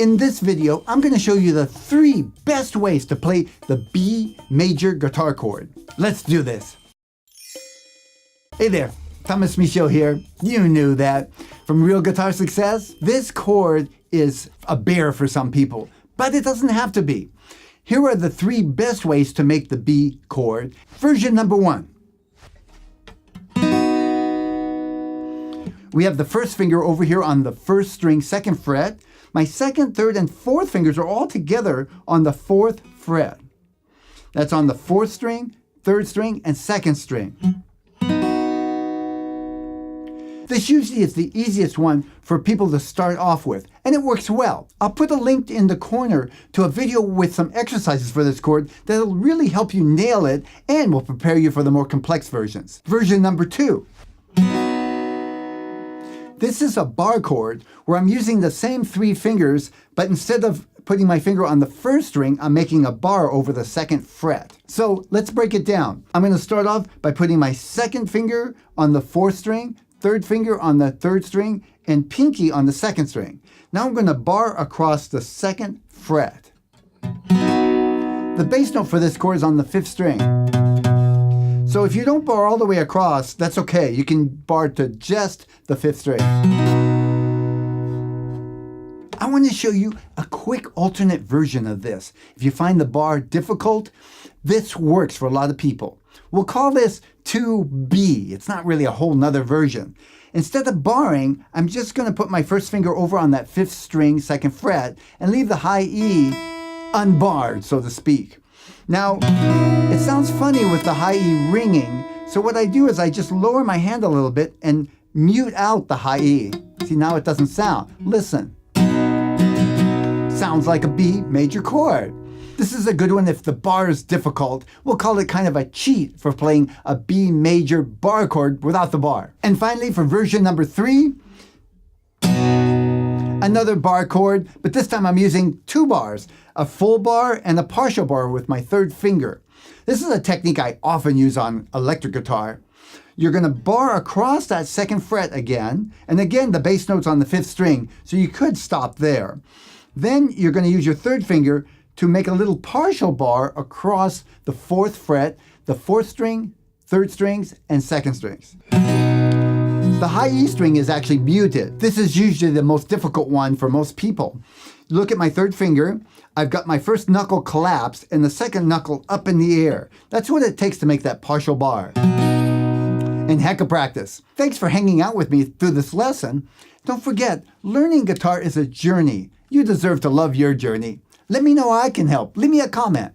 In this video, I'm going to show you the 3 best ways to play the B major guitar chord. Let's do this. Hey there, Tomas Michaud here. You knew that. From Real Guitar Success, this chord is a bear for some people, but it doesn't have to be. Here are the 3 best ways to make the B chord. Version number 1. We have the first finger over here on the 1st string, 2nd fret. My 2nd, 3rd, and 4th fingers are all together on the 4th fret. That's on the 4th string, 3rd string, and 2nd string. This usually is the easiest one for people to start off with, and it works well. I'll put a link in the corner to a video with some exercises for this chord that'll really help you nail it and will prepare you for the more complex versions. Version number 2. This is a bar chord where I'm using the same 3 fingers, but instead of putting my finger on the 1st string, I'm making a bar over the 2nd fret. So let's break it down. I'm going to start off by putting my 2nd finger on the 4th string, 3rd finger on the 3rd string, and pinky on the 2nd string. Now I'm going to bar across the 2nd fret. The bass note for this chord is on the 5th string. So if you don't bar all the way across, that's okay. You can bar to just the 5th string. I want to show you a quick alternate version of this. If you find the bar difficult, this works for a lot of people. We'll call this 2B. It's not really a whole nother version. Instead of barring, I'm just going to put my 1st finger over on that 5th string, 2nd fret, and leave the high E unbarred, so to speak. Now, it sounds funny with the high E ringing, so what I do is I just lower my hand a little bit and mute out the high E. See, now it doesn't sound. Listen. Sounds like a B major chord. This is a good one if the bar is difficult. We'll call it kind of a cheat for playing a B major bar chord without the bar. And finally, for version number 3, another bar chord, but this time I'm using 2 bars, a full bar and a partial bar with my 3rd finger. This is a technique I often use on electric guitar. You're going to bar across that 2nd fret again, and again the bass note's on the 5th string, so you could stop there. Then you're going to use your 3rd finger to make a little partial bar across the 4th fret, the 4th string, 3rd strings, and 2nd strings. The high E string is actually muted. This is usually the most difficult one for most people. Look at my 3rd finger. I've got my 1st knuckle collapsed and the 2nd knuckle up in the air. That's what it takes to make that partial bar. And heck of practice. Thanks for hanging out with me through this lesson. Don't forget, learning guitar is a journey. You deserve to love your journey. Let me know how I can help. Leave me a comment.